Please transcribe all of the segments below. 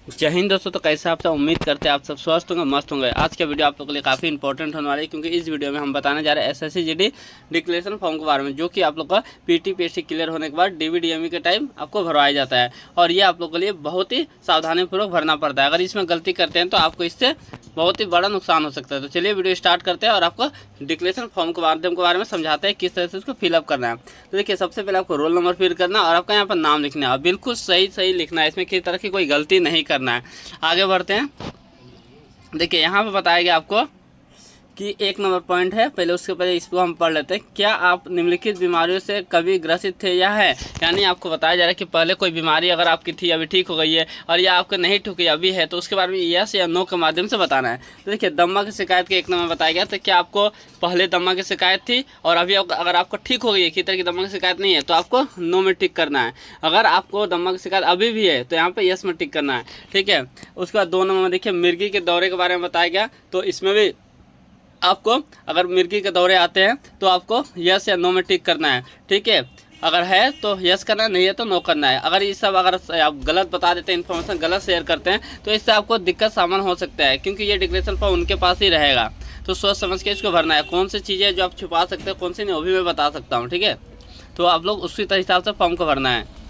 जय हिंद दोस्तों। तो कैसे आप सब, उम्मीद करते हैं आप सब स्वस्थ होंगे, मस्त होंगे। आज का वीडियो आप लोगों के लिए काफ़ी इंपॉर्टेंट होने वाला है, क्योंकि इस वीडियो में हम बताने जा रहे हैं एसएससी जीडी डिक्लेरेशन फॉर्म के बारे में, जो कि आप लोग का पीटी पीएससी क्लियर होने के बाद डीवीडीएमई के टाइम आपको भरवाया जाता है। और ये आप लोगों के लिए बहुत ही सावधानीपूर्वक भरना पड़ता है। अगर इसमें गलती करते हैं तो आपको इससे बहुत ही बड़ा नुकसान हो सकता है। तो चलिए वीडियो स्टार्ट करते हैं और आपको डिक्लेरेशन फॉर्म के माध्यम के बारे में समझाते हैं किस तरह से इसको फिलअप करना है। तो देखिए, सबसे पहले आपको रोल नंबर फिल करना और आपका यहाँ पर नाम लिखना है, बिल्कुल सही सही लिखना है, इसमें किसी तरह की कोई गलती नहीं करना है। आगे बढ़ते हैं। देखिए, यहाँ पे बताया गया आपको कि 1 नंबर पॉइंट है, पहले उसके पहले इसको हम पढ़ लेते हैं। क्या आप निम्नलिखित बीमारियों से कभी ग्रसित थे या है? यानी आपको बताया जा रहा है कि पहले कोई बीमारी अगर आपकी थी, अभी ठीक हो गई है, और या आपको नहीं ठीक हुई अभी है, तो उसके बारे में यस या नो के माध्यम से बताना है। तो देखिए, दम्मा की शिकायत के 1 नंबर बताया गया। तो क्या आपको पहले दम्मा की शिकायत थी और अभी अगर आपको ठीक हो गई है, किसी तरह की दम्मा की शिकायत नहीं है, तो आपको नो में टिक करना है। अगर आपको दम्मा की शिकायत अभी भी है तो यहाँ पे यस में टिक करना है, ठीक है। उसके बाद 2 नंबर में देखिए, मिर्गी के दौरे के बारे में बताया गया। तो इसमें भी आपको अगर मिर्गी के दौरे आते हैं तो आपको यस या नो में टिक करना है, ठीक है। अगर है तो यस करना है, नहीं है तो नो करना है। अगर ये सब अगर आप गलत बता देते हैं, इन्फॉर्मेशन गलत शेयर करते हैं, तो इससे आपको दिक्कत सामना हो सकता है, क्योंकि ये डिक्लेरेशन फॉर्म उनके पास ही रहेगा। तो सोच समझ के इसको भरना है। कौन सी चीज़ें जो आप छुपा सकते हैं, कौन सी नहीं, वो भी मैं बता सकता हूँ, ठीक है। तो आप लोग उसी हिसाब से फॉर्म को भरना है।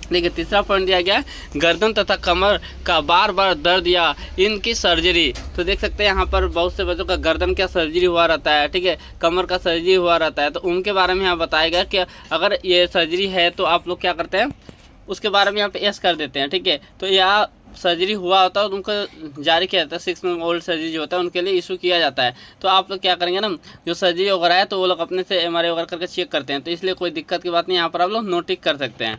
देखिए, तीसरा पॉइंट दिया गया है, गर्दन तथा कमर का बार बार दर्द या इनकी सर्जरी। तो देख सकते हैं यहाँ पर बहुत से बच्चों का गर्दन का सर्जरी हुआ रहता है, ठीक है, कमर का सर्जरी हुआ रहता है। तो उनके बारे में यहाँ बताया गया कि अगर ये सर्जरी है तो आप लोग क्या करते हैं, उसके बारे में यहाँ पे यस कर देते हैं, ठीक है। तो यह सर्जरी हुआ होता है तो उनको जारी किया जाता है, 6 मंथ ओल्ड सर्जरी जो होता है उनके लिए इशू किया जाता है। तो आप लोग क्या करेंगे ना, जो सर्जरी वगैरह है तो वो लोग अपने से एमआरआई वगैरह करके चेक करते हैं, तो इसलिए कोई दिक्कत की बात नहीं, यहाँ पर आप लोग नो टिक कर सकते हैं,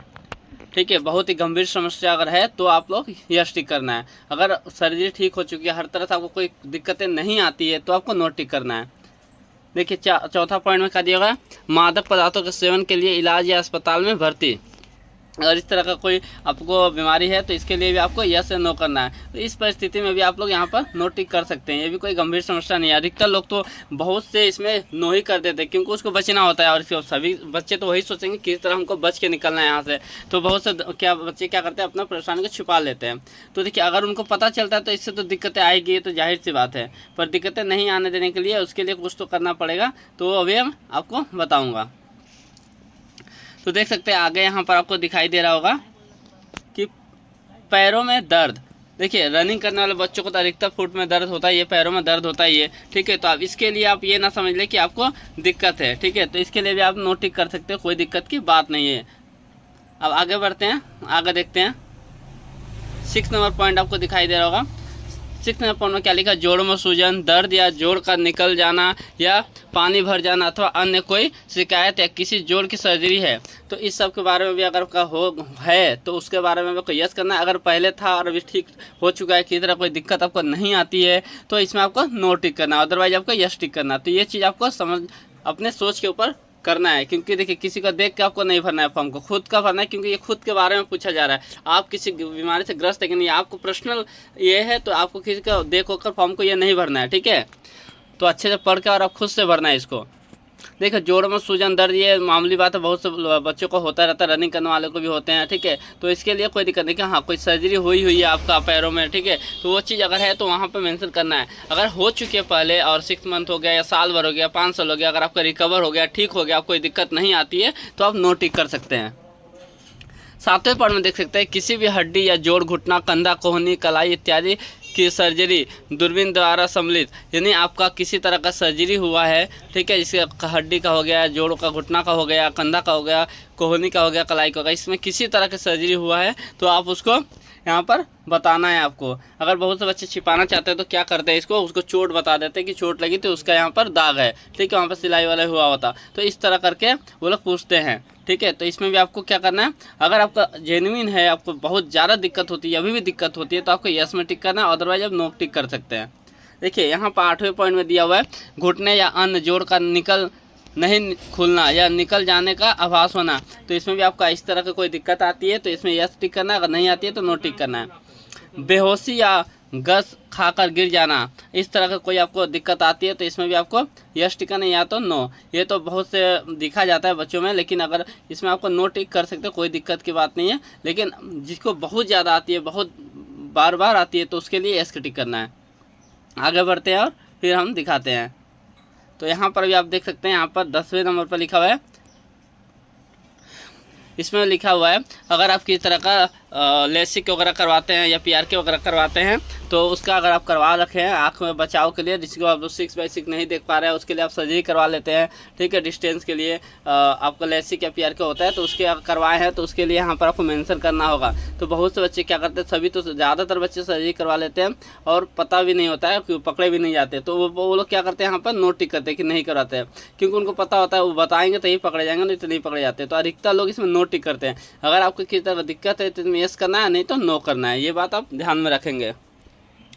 ठीक है। बहुत ही गंभीर समस्या अगर है तो आप लोग यस टिक करना है। अगर सर्जरी ठीक हो चुकी है, हर तरह से आपको कोई दिक्कतें नहीं आती है, तो आपको नो टिक करना है। देखिए, चौथा पॉइंट में क्या दिया गया, मादक पदार्थों के सेवन के लिए इलाज या अस्पताल में भर्ती। अगर इस तरह का कोई आपको बीमारी है तो इसके लिए भी आपको यस या नो करना है। तो इस परिस्थिति में भी आप लोग यहाँ पर नो टिक कर सकते हैं, ये भी कोई गंभीर समस्या नहीं है। अधिकतर लोग तो बहुत से इसमें नो ही कर देते हैं, क्योंकि उसको बचना होता है, और इसको सभी बच्चे तो वही सोचेंगे किस तरह हमको बच के निकलना है यहाँ से। तो बहुत से बच्चे क्या करते हैं, अपना परेशानी को छुपा लेते हैं। तो देखिए, अगर उनको पता चलता है तो इससे तो दिक्कतें आएगी, तो जाहिर सी बात है, पर दिक्कतें नहीं आने देने के लिए उसके लिए कुछ तो करना पड़ेगा। तो अभी हम आपको बताऊँगा। तो देख सकते हैं आगे यहाँ पर आपको दिखाई दे रहा होगा कि पैरों में दर्द। देखिए, रनिंग करने वाले बच्चों को तो अधिकतर फुट में दर्द होता है, ये पैरों में दर्द होता है ये, ठीक है। तो आप इसके लिए आप ये ना समझ लें कि आपको दिक्कत है, ठीक है। तो इसके लिए भी आप नो टिक कर सकते हो, कोई दिक्कत की बात नहीं है। अब आगे बढ़ते हैं, आगे देखते हैं। 6 नंबर पॉइंट आपको दिखाई दे रहा होगा। 6 नंबर पॉइंट में क्या लिखा, जोड़ में सूजन, दर्द या जोड़ का निकल जाना या पानी भर जाना अथवा अन्य कोई शिकायत या किसी जोड़ की सर्जरी है। तो इस सब के बारे में भी अगर का हो है तो उसके बारे में आपको यस करना है। अगर पहले था और अभी ठीक हो चुका है, किसी तरह कोई दिक्कत आपको नहीं आती है, तो इसमें आपको नो टिक करना है, अदरवाइज आपको यस टिक करना है। तो ये चीज़ आपको समझ अपने सोच के ऊपर करना है, क्योंकि देखिए, किसी को देख के आपको नहीं भरना है फॉर्म को, खुद का भरना है, क्योंकि ये खुद के बारे में पूछा जा रहा है। आप किसी बीमारी से ग्रस्त है कि नहीं, आपको पर्सनल ये है, तो आपको किसी का देख होकर फॉर्म को ये नहीं भरना है, ठीक है। तो अच्छे से पढ़ के और आप खुद से भरना है इसको। देखिए, जोड़ों में सूजन, दर्द, ये मामूली बात है, बहुत से बच्चों को होता रहता है, रनिंग करने वाले को भी होते हैं, ठीक है। तो इसके लिए कोई दिक्कत नहीं कि हाँ कोई सर्जरी हुई है आपका पैरों में, ठीक है, तो वो चीज़ अगर है तो वहाँ पे मेंशन करना है। अगर हो चुकी है पहले और 6 मंथ हो गया या साल भर हो गया, 5 साल हो गया, अगर आपका रिकवर हो गया, ठीक हो गया, आप कोई दिक्कत नहीं आती है, तो आप नो टिक कर सकते हैं। 7वें पॉइंट में देख सकते हैं, किसी भी हड्डी या जोड़, घुटना, कंधा, कोहनी, कलाई इत्यादि की सर्जरी दूरबीन द्वारा सम्मिलित। यानी आपका किसी तरह का सर्जरी हुआ है, ठीक है, जिसके हड्डी का हो गया, जोड़ का, घुटना का हो गया, कंधा का हो गया, कोहनी का हो गया, कलाई का हो गया, इसमें किसी तरह की सर्जरी हुआ है तो आप उसको यहाँ पर बताना है आपको। अगर बहुत से बच्चे छिपाना चाहते हैं तो क्या करते हैं, उसको चोट बता देते हैं कि चोट लगी तो उसका यहाँ पर दाग है, ठीक है, वहाँ पर सिलाई वाला हुआ होता, तो इस तरह करके वो लोग पूछते हैं, ठीक है। तो इसमें भी आपको क्या करना है, अगर आपका जेन्युइन है, आपको बहुत ज़्यादा दिक्कत होती है, अभी भी दिक्कत होती है, तो आपको यस में टिक करना है, अदरवाइज आप नो टिक कर सकते हैं। देखिए, यहाँ पर 8वें पॉइंट में दिया हुआ है, घुटने या अन्य जोड़ का नहीं खुलना या निकल जाने का आभास होना। तो इसमें भी आपका इस तरह की कोई दिक्कत आती है तो इसमें यस टिक करना है, अगर नहीं आती है तो नो टिक करना है। बेहोशी या गस खाकर गिर जाना, इस तरह का कोई आपको दिक्कत आती है तो इसमें भी आपको यस टिक करना है या तो नो। ये तो बहुत से दिखा जाता है बच्चों में, लेकिन अगर इसमें आपको नो टिक कर सकते हो, कोई दिक्कत की बात नहीं है। लेकिन जिसको बहुत ज़्यादा आती है, बहुत बार बार आती है तो उसके लिए यस का टिक करना है। आगे बढ़ते हैं और फिर हम दिखाते हैं। तो यहाँ पर भी आप देख सकते हैं, यहाँ पर 10वें नंबर पर लिखा हुआ है, इसमें लिखा हुआ है अगर आप किसी तरह का लेसिक वगैरह करवाते हैं या PRK वगैरह करवाते हैं तो उसका अगर आप करवा रखे हैं आँख में बचाव के लिए, जिसको आप 6x6 नहीं देख पा रहे हैं उसके लिए आप सर्जरी करवा लेते हैं, ठीक है। डिस्टेंस के लिए आपका लेसिक या PRK होता है तो उसके अगर करवाए हैं तो उसके लिए यहाँ पर आपको मेंशन करना होगा। तो बहुत से बच्चे क्या करते हैं, सभी तो ज़्यादातर बच्चे सर्जरी करवा लेते हैं और पता भी नहीं होता है, कि पकड़े भी नहीं जाते, तो वो लोग क्या करते हैं यहाँ पर नो टिक करते हैं कि नहीं करवाते हैं, क्योंकि उनको पता होता है वो बताएंगे तो ही पकड़े जाएंगे, नहीं तो नहीं पकड़े जाते। तो अधिकतर लोग इसमें नो टिक करते हैं। अगर आपको किसी तरह दिक्कत है तो इसमें यस करना है, नहीं तो नो करना है, ये बात आप ध्यान में रखेंगे।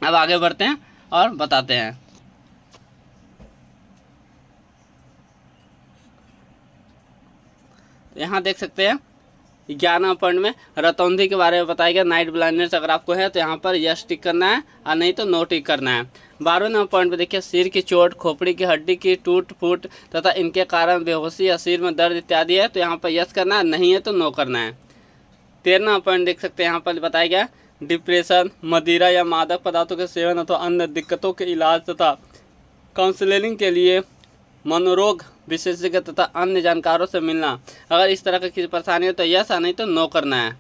अब आगे बढ़ते हैं और बताते हैं। यहाँ देख सकते हैं 11 पॉइंट में रतौंधी के बारे में बताया गया। नाइट ब्लाइंडनेस अगर आपको है तो यहाँ पर यस टिक करना है और नहीं तो नो टिक करना है। 12वें पॉइंट पे देखिए सिर की चोट, खोपड़ी की हड्डी की टूट फूट तथा इनके कारण बेहोशी या सिर में दर्द इत्यादि है तो यहाँ पर यस करना है, नहीं है तो नो करना है। 13वां पॉइंट देख सकते हैं, यहाँ पर बताया गया डिप्रेशन, मदिरा या मादक पदार्थों के सेवन अथवा अन्य दिक्कतों के इलाज तथा काउंसलिंग के लिए मनोरोग विशेषज्ञ तथा अन्य जानकारों से मिलना। अगर इस तरह का किसी परेशानी हो तो यस और नहीं तो नो करना है,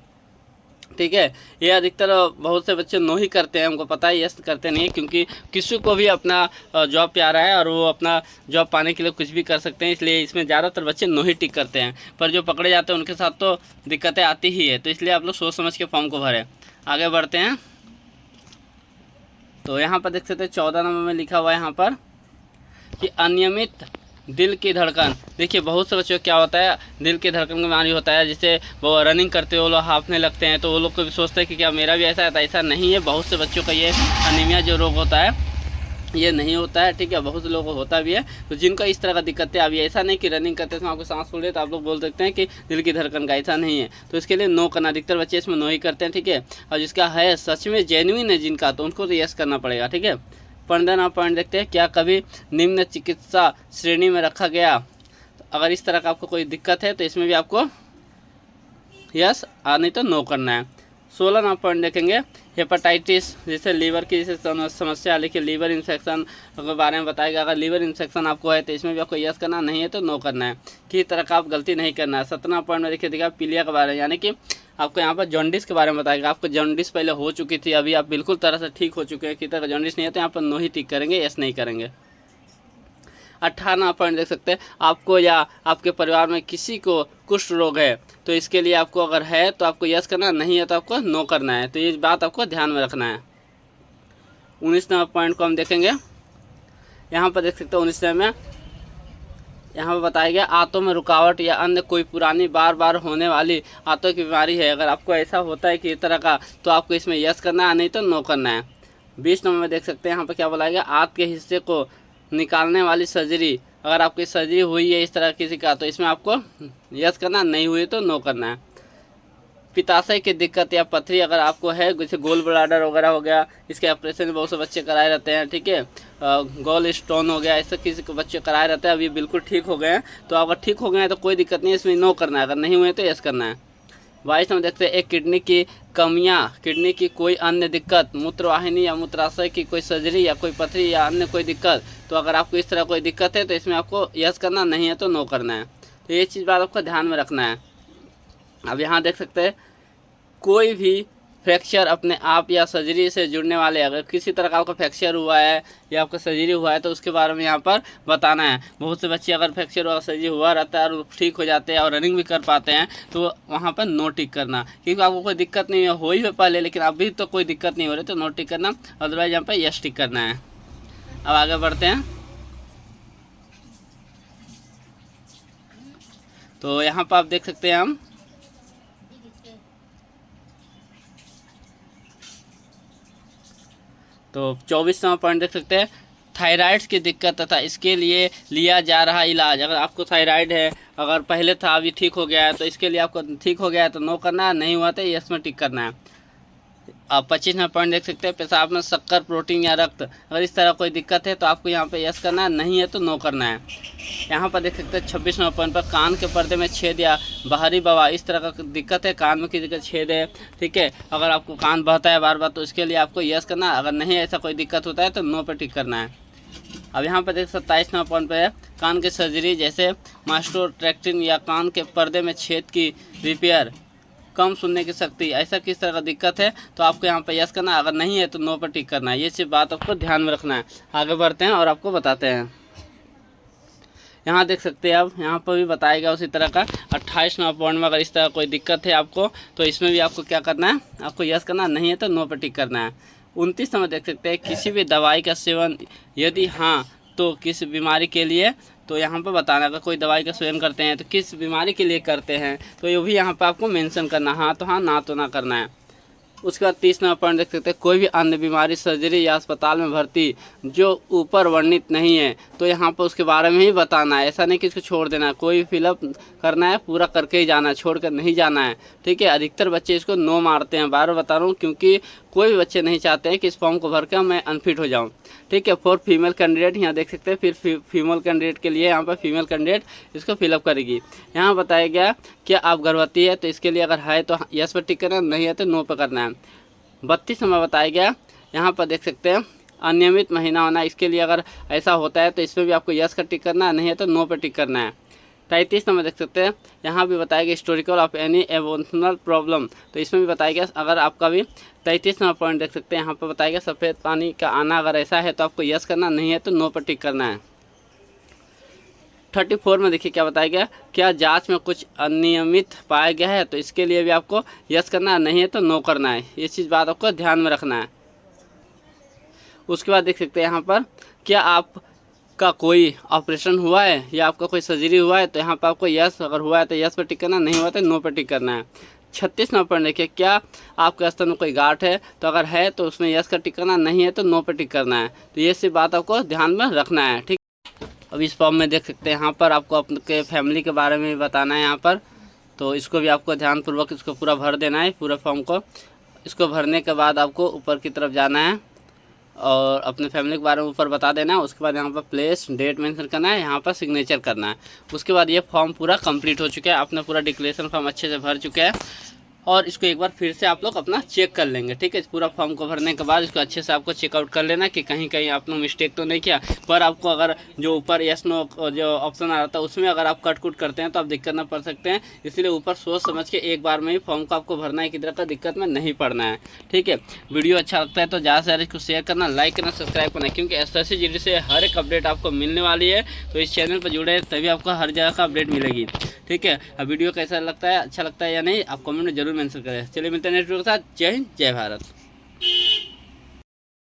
ठीक है। ये अधिकतर बहुत से बच्चे नो ही करते हैं, हमको पता है, यस करते नहीं, क्योंकि किसी को भी अपना जॉब प्यारा है और वो अपना जॉब पाने के लिए कुछ भी कर सकते हैं, इसलिए इसमें ज़्यादातर बच्चे नो ही टिक करते हैं। पर जो पकड़े जाते हैं उनके साथ तो दिक्कतें आती ही है, तो इसलिए आप लोग सोच समझ के फॉर्म को भरें। आगे बढ़ते हैं। तो यहाँ पर देख सकते हैं 14 नंबर में लिखा हुआ है यहाँ पर कि अनियमित दिल की धड़कन। देखिए बहुत से बच्चों को क्या होता है, दिल की धड़कन की बीमारी होता है, जिससे वो रनिंग करते वो लोग हांफने लगते हैं, तो वो लोग को भी सोचते हैं कि क्या मेरा भी ऐसा है, तो ऐसा नहीं है। बहुत से बच्चों का ये अनीमिया जो रोग होता है ये नहीं होता है, ठीक है। बहुत से लोगों को होता भी है, तो जिनको इस तरह का दिक्कतें अभी, ऐसा नहीं कि रनिंग करते समय आपको सांस फूल रही है तो आप लोग बोल सकते हैं कि दिल की धड़कन का, ऐसा नहीं है। तो इसके लिए नो करना, अधिकतर बच्चे इसमें नो ही करते हैं, ठीक है। और जिसका है सच में जेन्युइन है जिनका, तो उनको तो यस करना पड़ेगा, ठीक है। 15वां पॉइंट देखते हैं, क्या कभी निम्न चिकित्सा श्रेणी में रखा गया। तो अगर इस तरह का आपको कोई दिक्कत है तो इसमें भी आपको यस और नहीं तो नो करना है। 16वां पॉइंट देखेंगे, हेपेटाइटिस, जैसे लीवर की जैसे समस्या, लेकिन लीवर इन्फेक्शन के बारे में बताएगा। अगर लीवर इन्फेक्शन आपको है तो इसमें भी आपको यस करना, नहीं है तो नो करना है, किसी तरह का आप गलती नहीं करना है। 17वां पॉइंट में देखिए पीलिया के बारे में, यानी कि आपको यहाँ पर जॉन्डिस के बारे में बताएगा। आपको जॉन्डिस पहले हो चुकी थी, अभी आप बिल्कुल तरह से ठीक हो चुके हैं, किसी तरह का जॉन्डिस नहीं है तो यहाँ पर नो ही टिक करेंगे, यस नहीं करेंगे। 18वां पॉइंट देख सकते हैं, आपको या आपके परिवार में किसी को कुष्ठ रोग है तो इसके लिए आपको अगर है तो आपको यस करना, नहीं है तो आपको नो करना है, तो ये बात आपको ध्यान में रखना है। 19वां पॉइंट को हम देखेंगे, यहाँ पर देख सकते हैं 19वें में यहाँ पर बताया गया आंतों में रुकावट या अन्य कोई पुरानी बार बार होने वाली आंतों की बीमारी है। अगर आपको ऐसा होता है कि इस तरह का, तो आपको इसमें यस करना है, नहीं तो नो करना है। 20 नंबर में देख सकते हैं, यहाँ पर क्या बोला गया, आंत के हिस्से को निकालने वाली सर्जरी। अगर आपकी सर्जरी हुई है इस तरह किसी का, तो इसमें आपको यस करना, नहीं हुई तो नो करना है। पित्ताशय की दिक्कत या पथरी अगर आपको है, जैसे गोल ब्लाडर वगैरह हो गया, इसके ऑपरेशन बहुत से बच्चे कराए रहते हैं, ठीक है। गोल स्टोन हो गया, ऐसे किसी को बच्चे कराए रहते हैं, अभी बिल्कुल ठीक हो गए हैं, तो अगर ठीक हो गए हैं तो कोई दिक्कत नहीं है, इसमें नो करना है, अगर नहीं हुए तो यस करना है। 22 में देखते हैं, एक किडनी की कमियां, किडनी की कोई अन्य दिक्कत, मूत्रवाहिनी या मूत्राशय की कोई सर्जरी या कोई पथरी या अन्य कोई दिक्कत। तो अगर आपको इस तरह कोई दिक्कत है तो इसमें आपको यस करना, नहीं है तो नो करना है। तो ये चीज़ बात आपको ध्यान में रखना है। अब यहाँ देख सकते हैं, कोई भी फ्रैक्चर अपने आप या सर्जरी से जुड़ने वाले, अगर किसी तरह का आपका फ्रैक्चर हुआ है या आपका सर्जरी हुआ है तो उसके बारे में यहाँ पर बताना है। बहुत से बच्चे अगर फ्रैक्चर और सर्जरी हुआ रहता है और ठीक हो जाते हैं और रनिंग भी कर पाते हैं, तो वहाँ पर नो टिक करना, क्योंकि आपको कोई दिक्कत नहीं हो ही पहले, लेकिन अभी तो कोई दिक्कत नहीं हो रही तो नो टिक करना, अदरवाइज यहाँ पर यस टिक करना है। अब आगे बढ़ते हैं। तो यहाँ पर आप देख सकते हैं, हम तो 24वां पॉइंट देख सकते हैं, थायराइड की दिक्कत तथा इसके लिए लिया जा रहा इलाज। अगर आपको थायराइड है, अगर पहले था अभी ठीक हो गया है, तो इसके लिए आपको ठीक हो गया है तो नो करना है, नहीं हुआ तो यस में टिक करना है। आप 25 नंबर पॉइंट देख सकते हैं, पेशाब में शक्कर, प्रोटीन या रक्त, अगर इस तरह कोई दिक्कत है तो आपको यहाँ पे यस करना है, नहीं है तो नो करना है। यहाँ पर देख सकते हैं 26 नंबर पॉइंट पर कान के पर्दे में छेद या बाहरी बवा, इस तरह का दिक्कत है, कान में किसी का छेद है, ठीक है, अगर आपको कान बहता है बार बार तो इसके लिए आपको यस करना है, अगर नहीं ऐसा कोई दिक्कत होता है तो नो पर टिक करना है। अब यहाँ पर देख 27 नंबर पॉइंट पर है कान की सर्जरी जैसे मास्टोट्रैक्टिन या कान के पर्दे में छेद की रिपेयर, कम सुनने की शक्ति, ऐसा किस तरह का दिक्कत है तो आपको यहाँ पर यस करना है, अगर नहीं है तो नो पर टिक करना है। ये सिर्फ बात आपको ध्यान में रखना है। आगे बढ़ते हैं और आपको बताते हैं। यहाँ देख सकते हैं आप, यहाँ पर भी बताया गया उसी तरह का 28 नंबर पॉइंट में अगर इस तरह कोई दिक्कत है आपको तो इसमें भी आपको क्या करना है, आपको यस करना, नहीं है तो नो पर टिक करना है। 29 नंबर देख सकते हैं किसी भी दवाई का सेवन, यदि हाँ तो किस बीमारी के लिए, तो यहाँ पर बताना अगर कोई दवाई का सेवन करते हैं तो किस बीमारी के लिए करते हैं, तो ये भी यहाँ पर आपको मेंशन करना, हाँ तो हाँ, ना तो ना करना है। उसके बाद 30 नंबर पॉइंट देख सकते हैं कोई भी अन्य बीमारी, सर्जरी या अस्पताल में भर्ती जो ऊपर वर्णित नहीं है तो यहाँ पर उसके बारे में ही बताना है, ऐसा नहीं कि इसको छोड़ देना है, कोई फिलअप करना है, पूरा करके ही जाना है, छोड़ कर नहीं जाना है, ठीक है। अधिकतर बच्चे इसको नो मारते हैं, बार बता रहा हूँ, क्योंकि कोई भी बच्चे नहीं चाहते हैं कि इस फॉर्म को भर कर मैं अनफिट हो जाऊँ, ठीक है। फॉर फीमेल कैंडिडेट यहाँ देख सकते हैं, फिर फीमेल कैंडिडेट के लिए यहाँ पर फीमेल कैंडिडेट इसको फिलअप करेगी। यहाँ बताया गया कि आप गर्भवती है तो इसके लिए अगर है तो यस पर टिक करना है, नहीं है तो नो पर करना है। 32 नंबर बताया गया, यहाँ पर देख सकते हैं अनियमित महीना होना, इसके लिए अगर ऐसा होता है तो इसमें भी आपको यस का टिक करना है, नहीं है तो नो पर टिक करना है। 33 नंबर देख सकते हैं, यहाँ भी बताया गया हिस्टोरिकल ऑफ एनी एवोशनल प्रॉब्लम, तो इसमें भी बताया गया अगर आपका भी 33 नंबर पॉइंट देख सकते हैं, यहाँ पर बताया गया सफ़ेद पानी का आना, अगर ऐसा है तो आपको यस करना, नहीं है तो नो पर टिक करना है। 34 में देखिए क्या बताया गया, क्या जांच में कुछ अनियमित पाया गया है तो इसके लिए भी आपको यस करना है, नहीं है तो नो करना है। ये चीज़ बात आपको ध्यान में रखना है। उसके बाद देख सकते हैं यहाँ पर क्या आपका कोई ऑपरेशन हुआ है या आपका कोई सर्जरी हुआ है तो यहाँ पर आपको यस, अगर हुआ है तो यस पर टिक करना, नहीं हुआ तो नो पर टिक करना है। 36 नंबर पर देखिए क्या आपके स्तन में कोई गांठ है तो अगर है तो उसमें यस का टिक करना, नहीं है तो नो पर टिक करना है। तो ये सिर्फ बात आपको ध्यान में रखना है, ठीक। अब इस फॉर्म में देख सकते हैं यहाँ पर आपको अपने फैमिली के बारे में बताना है यहाँ पर, तो इसको भी आपको ध्यानपूर्वक इसको पूरा भर देना है, पूरे फॉर्म को। इसको भरने के बाद आपको ऊपर की तरफ जाना है और अपने फैमिली के बारे में ऊपर बता देना है। उसके बाद यहाँ पर प्लेस, डेट मेंशन करना है, यहाँ पर सिग्नेचर करना है। उसके बाद ये फॉर्म पूरा कंप्लीट हो चुका है, आपने पूरा डिक्लेरेशन फॉर्म अच्छे से भर चुके हैं और इसको एक बार फिर से आप लोग अपना चेक कर लेंगे, ठीक है। पूरा फॉर्म को भरने के बाद इसको अच्छे से आपको चेकआउट कर लेना कि कहीं कहीं आपने मिस्टेक तो नहीं किया। पर आपको अगर जो ऊपर यस नो जो ऑप्शन आ रहा था उसमें अगर आप कट कुट करते हैं तो आप दिक्कत ना पड़ सकते हैं, इसलिए ऊपर सोच समझ के एक बार में ही फॉर्म को आपको भरना है, किसी तरह का दिक्कत में नहीं पड़ना है, ठीक है। वीडियो अच्छा लगता है तो ज़्यादा से ज़्यादा इसको शेयर करना, लाइक करना, सब्सक्राइब करना, क्योंकि SSC GD से हर एक अपडेट आपको मिलने वाली है। तो इस चैनल पर जुड़े तभी आपको हर जगह का अपडेट मिलेगी, ठीक है। अब वीडियो कैसा लगता है, अच्छा लगता है या नहीं, आप कमेंट में जरूर मेंशन करें। चलिए मिलते हैं नेक्स्ट वीडियो के साथ। जय हिंद, जय भारत।